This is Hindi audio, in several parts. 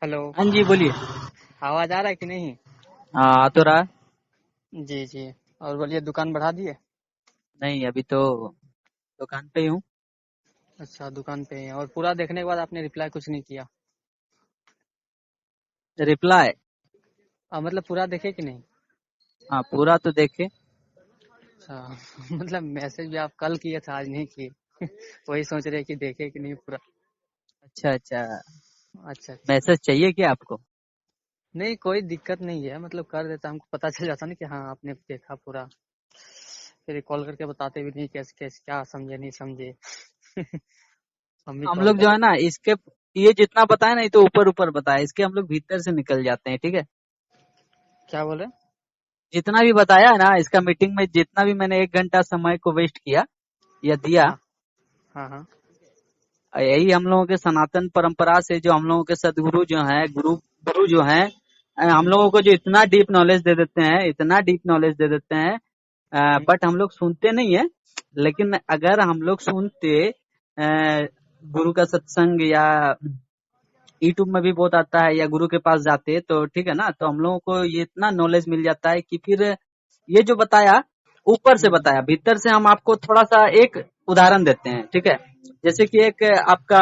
हेलो। हाँ जी, बोलिए। आवाज आ रहा है कि नहीं? हाँ, आ तो रहा है। जी जी। और बोलिए, दुकान बढ़ा दिए? नहीं, अभी तो दुकान पे ही हूँ। अच्छा, दुकान पे हैं। और पूरा देखने के बाद आपने रिप्लाई कुछ नहीं किया? रिप्लाई? मतलब पूरा देखे कि नहीं? हाँ, पूरा तो देखे। अच्छा। मतलब मैसेज भी आप कल किए थे, आज नहीं किए। वही सोच रहे कि देखे कि नहीं पूरा। अच्छा अच्छा। अच्छा अच्छा। मैसेज चाहिए क्या आपको? नहीं, कोई दिक्कत नहीं है, मतलब कर देता, हमको पता चल जाता ना कि हाँ आपने देखा पूरा। फिर कॉल करके बताते भी नहीं कैसे कैसे, क्या समझे नहीं समझे। हम भी हम कॉल लोग जो कर। है ना इसके, ये जितना बताए ना ये तो ऊपर ऊपर बताए, इसके हम लोग भीतर से निकल जाते हैं, ठीक है। क्या बोले? जितना भी बताया है ना इसका मीटिंग में, जितना भी मैंने 1 घंटा समय को वेस्ट किया या दिया, हाँ हाँ हाँ। यही हम लोगों के सनातन परंपरा से जो हम लोगों के सदगुरु जो हैं, गुरु गुरु जो हैं, हम लोगों को जो इतना डीप नॉलेज दे देते हैं, इतना डीप नॉलेज दे देते हैं। हम्म, बट हम लोग सुनते नहीं है। लेकिन अगर हम लोग सुनते, गुरु का सत्संग या यूट्यूब में भी बहुत आता है, या गुरु के पास जाते तो ठीक है ना, तो हम लोगों को ये इतना नॉलेज मिल जाता है कि फिर ये जो बताया ऊपर से हम्म, बताया, भीतर से हम आपको थोड़ा सा एक उदाहरण देते हैं, ठीक है। जैसे कि एक आपका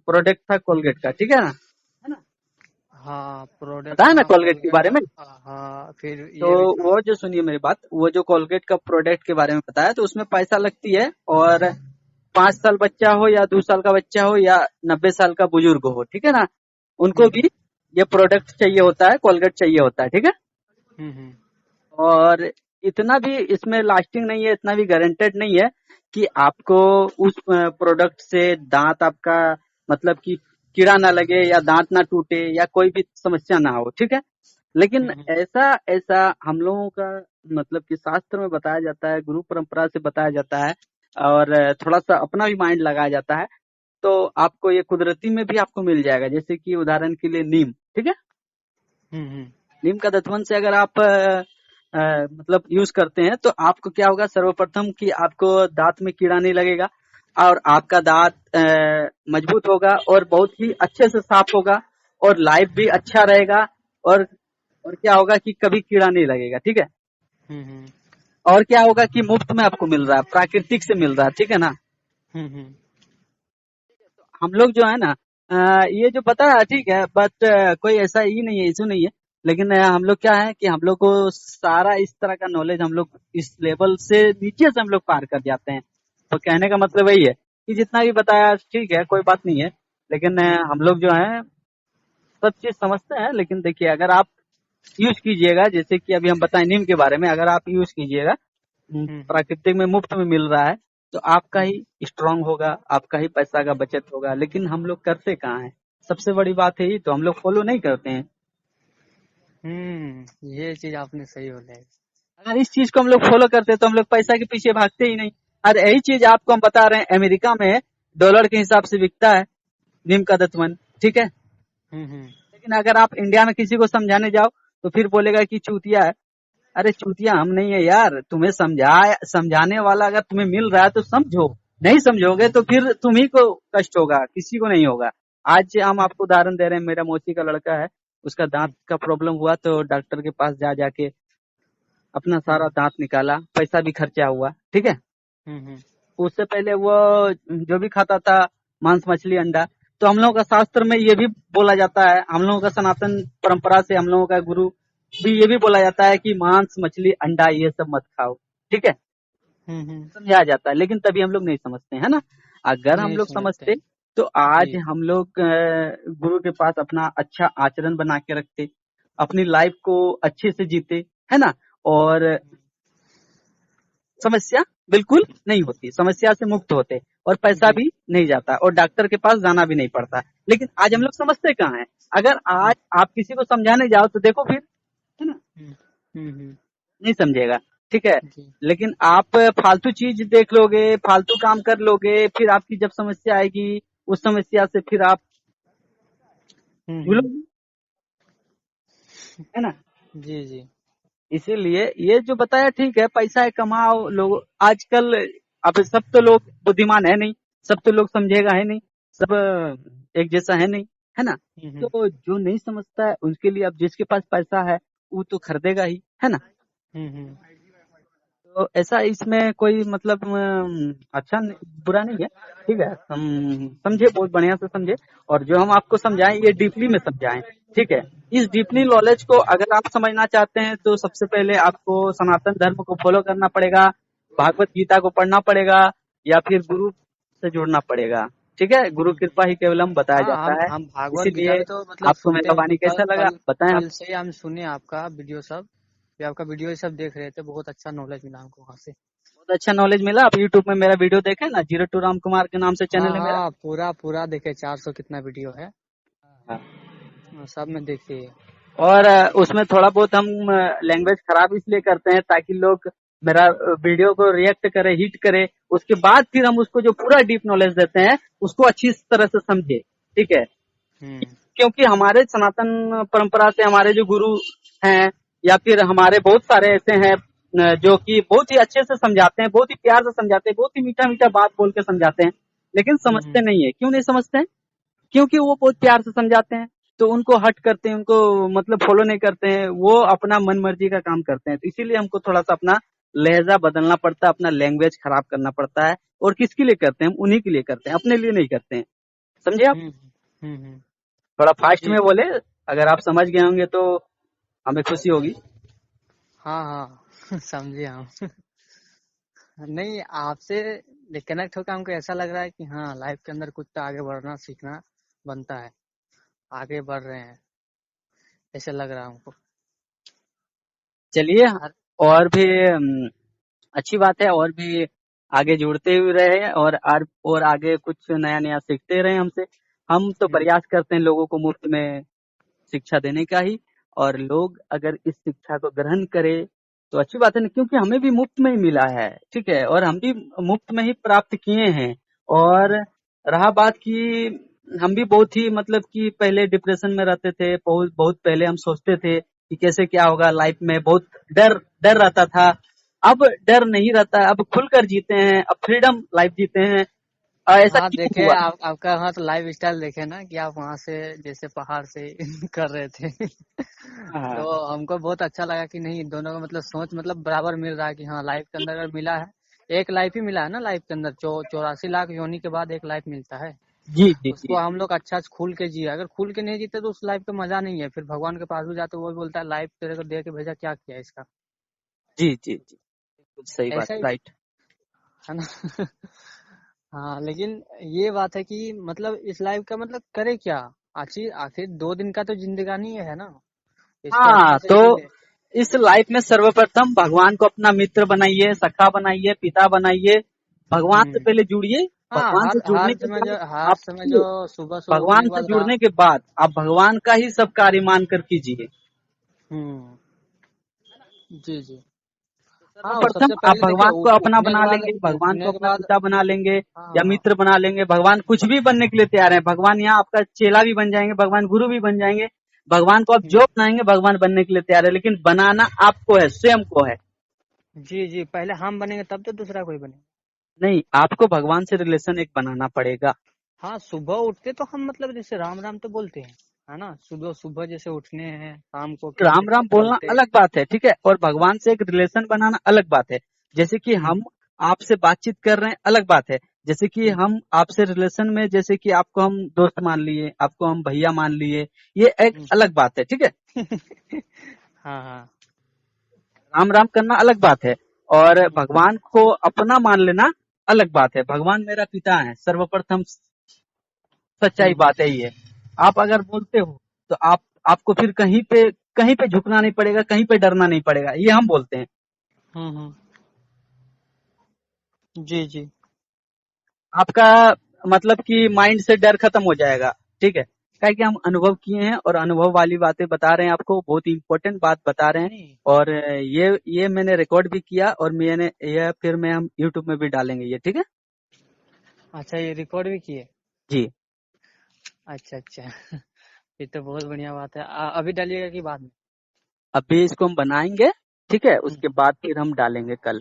प्रोडक्ट था कोलगेट का, ठीक है ना। हाँ प्रोडक्ट बताया ना था कोलगेट के कोलगेट बारे का। में। हाँ, फिर तो ये भी था। वो जो, सुनिए मेरी बात, वो जो कोलगेट का प्रोडक्ट के बारे में बताया, तो उसमें पैसा लगती है। और 5 साल बच्चा हो या 2 साल का बच्चा हो या 90 साल का बुजुर्ग हो, ठीक है ना, उनको भी हम्म ये प्रोडक्ट चाहिए होता है, कोलगेट चाहिए होता है, ठीक है। हम्म। और इतना भी इसमें लास्टिंग नहीं है, इतना भी गारंटेड नहीं है कि आपको उस प्रोडक्ट से दांत आपका, मतलब कि कीड़ा ना लगे या दांत ना टूटे या कोई भी समस्या ना हो, ठीक है। लेकिन हम्म ऐसा ऐसा हम लोगों का, मतलब कि शास्त्र में बताया जाता है, गुरु परंपरा से बताया जाता है, और थोड़ा सा अपना भी माइंड लगाया जाता है। तो आपको ये कुदरती में भी आपको मिल जाएगा, जैसे कि उदाहरण के लिए नीम, ठीक है। हम्म। नीम का दतवन से अगर आप मतलब यूज करते हैं, तो आपको क्या होगा, सर्वप्रथम कि आपको दांत में कीड़ा नहीं लगेगा, और आपका दांत मजबूत होगा और बहुत ही अच्छे से साफ होगा, और लाइफ भी अच्छा रहेगा। और और क्या होगा कि कभी कीड़ा नहीं लगेगा, ठीक है। हम्म और क्या होगा कि मुफ्त में आपको मिल रहा है, प्राकृतिक से मिल रहा है, ठीक है ना। हम्म। हम लोग जो है ना, ये जो बताया ठीक है, बट कोई ऐसा ही नहीं है, इशू नहीं है। लेकिन हम लोग क्या है कि हम लोग को सारा इस तरह का नॉलेज, हम लोग इस लेवल से नीचे से हम लोग पार कर जाते हैं। तो कहने का मतलब वही है कि जितना भी बताया ठीक है, कोई बात नहीं है। लेकिन हम लोग जो है सब चीज समझते हैं। लेकिन देखिए, अगर आप यूज कीजिएगा, जैसे कि अभी हम बताएं नीम के बारे में, अगर आप यूज कीजिएगा, हम्म प्राकृतिक में मुफ्त में मिल रहा है, तो आपका हम्म ही स्ट्रांग होगा, आपका ही पैसा का बचत होगा। लेकिन हम लोग करते कहाँ हैं? सबसे बड़ी बात है, ही तो हम लोग फॉलो नहीं करते हैं। ये चीज आपने सही बोला है। अगर इस चीज को हम लोग फॉलो करते तो हम लोग पैसा के पीछे भागते ही नहीं। और यही चीज आपको हम बता रहे हैं, अमेरिका में डॉलर के हिसाब से बिकता है नीम का दतवन, ठीक है। हम्म। लेकिन अगर आप इंडिया में किसी को समझाने जाओ, तो फिर बोलेगा कि चूतिया है। अरे चूतिया हम नहीं है यार, तुम्हें समझाने वाला अगर तुम्हें मिल रहा है तो समझो। नहीं समझोगे तो फिर तुम्ही को कष्ट होगा, किसी को नहीं होगा। आज हम आपको उदाहरण दे रहे हैं, मेरा मौसी का लड़का है, उसका दांत का प्रॉब्लम हुआ, तो डॉक्टर के पास जा जाके अपना सारा दांत निकाला, पैसा भी खर्चा हुआ, ठीक है। हम्म। उससे पहले वो जो भी खाता था, मांस मछली अंडा, तो हम लोगों का शास्त्र में ये भी बोला जाता है, हम लोगों का सनातन परंपरा से हम लोगों का गुरु भी ये भी बोला जाता है कि मांस मछली अंडा ये सब मत खाओ, ठीक है। हम्म। समझाया जाता है, लेकिन तभी हम लोग नहीं समझते, है ना। अगर हम नहीं लोग समझते समझते हैं। तो आज जी। हम लोग गुरु के पास अपना अच्छा आचरण बना के रखते, अपनी लाइफ को अच्छे से जीते, है ना। और समस्या बिल्कुल नहीं होती, समस्या से मुक्त होते, और पैसा जी। भी नहीं जाता, और डॉक्टर के पास जाना भी नहीं पड़ता। लेकिन आज हम लोग समझते कहाँ हैं? अगर आज आप किसी को समझाने जाओ तो देखो फिर, है ना, हम्म। नहीं समझेगा, ठीक है। जी। लेकिन आप फालतू चीज देख लोगे, फालतू काम कर लोगे, फिर आपकी जब समस्या आएगी, उस समस्या से फिर आप हम्म। झूलोगे, है ना। जी जी। इस- इसीलिए ये जो बताया ठीक है, पैसा है कमाओ, लोग आजकल, अब सब तो लोग बुद्धिमान है नहीं, सब तो लोग समझेगा है नहीं, सब एक जैसा है नहीं। है ना। हम्म, तो जो नहीं समझता है उनके लिए, अब जिसके पास पैसा है वो तो खरीदेगा ही, है ना। हम्म, तो ऐसा इसमें कोई मतलब अच्छा बुरा नहीं है, ठीक है। हम समझे, बहुत बढ़िया से समझे, और जो हम आपको समझाएं ये डीपली में समझाएं, ठीक है। इस डीपली नॉलेज को अगर आप समझना चाहते हैं तो सबसे पहले आपको सनातन धर्म को फॉलो करना पड़ेगा, भागवत गीता को पढ़ना पड़ेगा, या फिर गुरु से जुड़ना पड़ेगा, ठीक है। गुरु हम्म। कृपा ही केवलम बताया हाँ, जाता है। हम भागवत गीता इसीलिए भी तो मतलब आपको सुनते मेरा हैं, वाणी मतलब कैसा लगा कल बताएं हम। कल से ही हम सुने आपका वीडियो सब, भी आपका वीडियो ये सब देख रहे थे, बहुत अच्छा नॉलेज मिला हमको वहाँ से। बहुत अच्छा नॉलेज मिला। आप यूट्यूब में मेरा वीडियो देखें ना, 02 राम कुमार के नाम से हाँ चैनल है मेरा। हाँ, पूरा पूरा देखे, 400 कितना वीडियो है। हाँ। सब में देखिए। और उसमें थोड़ा बहुत हम लैंग्वेज खराब इसलिए करते हैं ताकि लोग मेरा वीडियो को रिएक्ट करे, हिट करे, उसके बाद फिर हम उसको जो पूरा डीप नॉलेज देते हैं उसको अच्छी तरह से समझे, ठीक है। हम्म, क्योंकि हमारे सनातन परंपरा से हमारे जो गुरु हैं, या फिर हमारे बहुत सारे ऐसे हैं जो कि बहुत ही अच्छे से समझाते हैं, बहुत ही प्यार से समझाते हैं, बहुत ही मीठा मीठा बात बोल के समझाते हैं, लेकिन समझते हम्म, नहीं है। क्यों नहीं समझते हैं? क्योंकि वो बहुत प्यार से समझाते हैं, तो उनको हट करते हैं, उनको मतलब फॉलो नहीं करते हैं, वो अपना मन मर्जी का काम करते हैं। तो इसीलिए हमको थोड़ा सा अपना लहजा बदलना पड़ता है, अपना लैंग्वेज खराब करना पड़ता है। और किसके लिए करते हैं? हम उन्हीं के लिए करते हैं, अपने लिए नहीं करते हैं। समझे आप? हम्म, थोड़ा फास्ट जी में बोले, अगर आप समझ गए होंगे तो हमें खुशी होगी। हाँ हाँ समझे हम। नहीं, आपसे कनेक्ट होकर हमको ऐसा लग रहा है कि हाँ, लाइफ के अंदर कुछ तो आगे बढ़ना सीखना बनता है, आगे बढ़ रहे हैं, ऐसे लग रहा है हमको। चलिए, हर और भी अच्छी बात है, और भी आगे जुड़ते हुए रहे, और आगे कुछ नया नया सीखते रहे हमसे। हम तो हम्म, प्रयास करते हैं लोगों को मुफ्त में शिक्षा देने का ही, और लोग अगर इस शिक्षा को ग्रहण करें तो अच्छी बात है ना, क्योंकि हमें भी मुफ्त में ही मिला है, ठीक है, और हम भी मुफ्त में ही प्राप्त किए हैं। और रहा बात की, हम भी बहुत ही मतलब कि पहले डिप्रेशन में रहते थे, बहुत बहुत पहले हम सोचते थे कि कैसे क्या होगा लाइफ में, बहुत डर डर रहता था। अब डर नहीं रहता है, अब खुलकर जीते हैं, अब फ्रीडम लाइफ जीते हैं। ऐसा हाँ क्यों देखे हुआ? आपका वहाँ तो लाइफ स्टाइल देखे ना, कि आप वहाँ से जैसे पहाड़ से कर रहे थे। हाँ, तो हमको बहुत अच्छा लगा कि नहीं, दोनों का मतलब सोच मतलब बराबर मिल रहा है, कि हाँ लाइफ के अंदर अगर मिला है, एक लाइफ ही मिला है ना लाइफ के अंदर, 84 लाख योनि के बाद एक लाइफ मिलता है। जी जी उसको जी हम लोग अच्छा से खुल के जिए, अगर खुल के नहीं जीते तो उस लाइफ का मजा नहीं है। फिर भगवान के पास भी जाते, वो भी बोलता है लाइफ तेरे को दे के भेजा, क्या किया इसका। जी जी जी, बिल्कुल सही बात, ऐसा ही राइट। है ना। हाँ, लेकिन ये बात है कि मतलब इस लाइफ का मतलब करे क्या। आखिर आखिर 2 दिन का तो जिंदगानी है ना, इसको अच्छा हाँ, से तो जी ले। इस लाइफ में सर्वप्रथम भगवान को अपना मित्र बनाइए, सखा बनाइए, पिता बनाइए। भगवान से हम्म। पहले जुड़िए। हाँ, भगवान से हर जुड़ने हर के समय बाद जो हर आप समय जो सुनिए, सुबह सुबह उठने भगवान के से बाद जुड़ने के बाद आप भगवान का ही सब कार्य मानकर कीजिए। हम्म, जी जी। हाँ, वो सर्वप्रथम सबसे आप पहले देखिए भगवान को अपना उठने के बना बाद, लेंगे, भगवान को उठने के अपना बाद। पिता बना लेंगे, हाँ या हाँ। मित्र बना लेंगे। भगवान कुछ भी बनने के लिए तैयार है। भगवान यहाँ आपका चेला भी बन जाएंगे, भगवान गुरु भी बन जाएंगे। भगवान को आप जो हम्म, बनाएंगे भगवान बनने के लिए तैयार है, लेकिन बनाना आपको है, स्वयं को है। जी जी, पहले हम बनेंगे तब तो दूसरा कोई बनेगा। नहीं, आपको भगवान से रिलेशन एक बनाना पड़ेगा। हाँ, सुबह उठते तो हम मतलब जैसे राम राम तो बोलते हैं, है ना, सुबह सुबह जैसे उठने हैं, शाम को फिर राम राम बोलना चलते। अलग बात है, ठीक है, और भगवान से एक रिलेशन बनाना अलग बात है। जैसे कि हम्म, हम आपसे बातचीत कर रहे हैं, अलग बात है। जैसे कि हम्म, हम आपसे रिलेशन में, जैसे कि आपको हम दोस्त मान लिए, आपको हम भैया मान लिए, ये एक हम्म। अलग बात है, ठीक है। हाँ हाँ। राम राम करना अलग बात है, और हम्म, भगवान को अपना मान लेना अलग बात है। भगवान मेरा पिता है, सर्वप्रथम सच्चाई हम्म, बात है ये। आप अगर बोलते हो तो आपको फिर कहीं पे झुकना नहीं पड़ेगा, कहीं पे डरना नहीं पड़ेगा, ये हम बोलते हैं। हम्म, जी जी। आपका मतलब कि माइंड से डर खत्म हो जाएगा, ठीक है। क्या कि हम अनुभव किए हैं, और अनुभव वाली बातें बता रहे हैं आपको, बहुत इंपॉर्टेंट बात बता रहे हैं। नहीं, और ये मैंने रिकॉर्ड भी किया, और मैंने ये फिर मैं हम यूट्यूब में भी डालेंगे ये, ठीक है। अच्छा ये रिकॉर्ड भी किए। जी, अच्छा अच्छा। ये तो बहुत बढ़िया बात है। अभी डालिएगा कि बाद में। अभी इसको हम बनाएंगे, ठीक है, उसके हम्म, बाद फिर हम डालेंगे कल।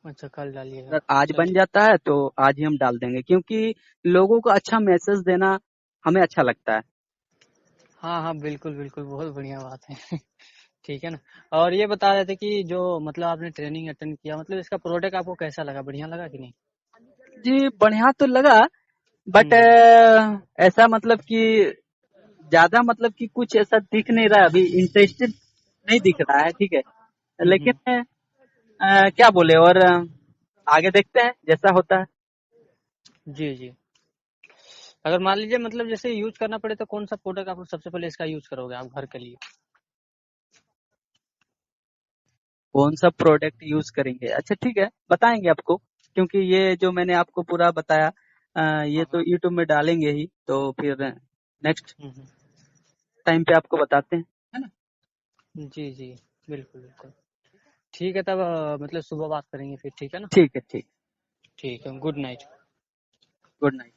अच्छा कल डालिएगा। अगर आज बन चलिए। जाता है तो आज ही हम डाल देंगे, क्योंकि लोगों को अच्छा मैसेज देना हमें अच्छा लगता है। हाँ हाँ, बिल्कुल बिल्कुल, बहुत बढ़िया बात है। ठीक है ना। और ये बता रहे थे कि जो मतलब आपने ट्रेनिंग अटेंड किया, मतलब इसका प्रोडक्ट आपको कैसा लगा, बढ़िया लगा कि नहीं? जी बढ़िया तो लगा, बट हम्म। ऐसा मतलब कि ज्यादा मतलब कि कुछ ऐसा दिख नहीं रहा है, अभी इंटरेस्टेड नहीं दिख रहा है, ठीक है। हम्म। लेकिन क्या बोले, और आगे देखते हैं जैसा होता है। जी जी। अगर मान लीजिए मतलब जैसे यूज करना पड़े तो कौन सा प्रोडक्ट आप सबसे पहले इसका यूज करोगे आप घर के लिए? कौन सा प्रोडक्ट यूज करेंगे, अच्छा ठीक है बताएंगे आपको, क्योंकि ये जो मैंने आपको पूरा बताया ये हाँ तो हाँ। यूट्यूब में डालेंगे ही, तो फिर नेक्स्ट हम्म। टाइम पे आपको बताते हैं, है ना। जी जी, बिल्कुल बिल्कुल। ठीक है तब मतलब सुबह बात करेंगे फिर, ठीक है ना। ठीक है, ठीक। ठीक है, गुड नाइट। Good night.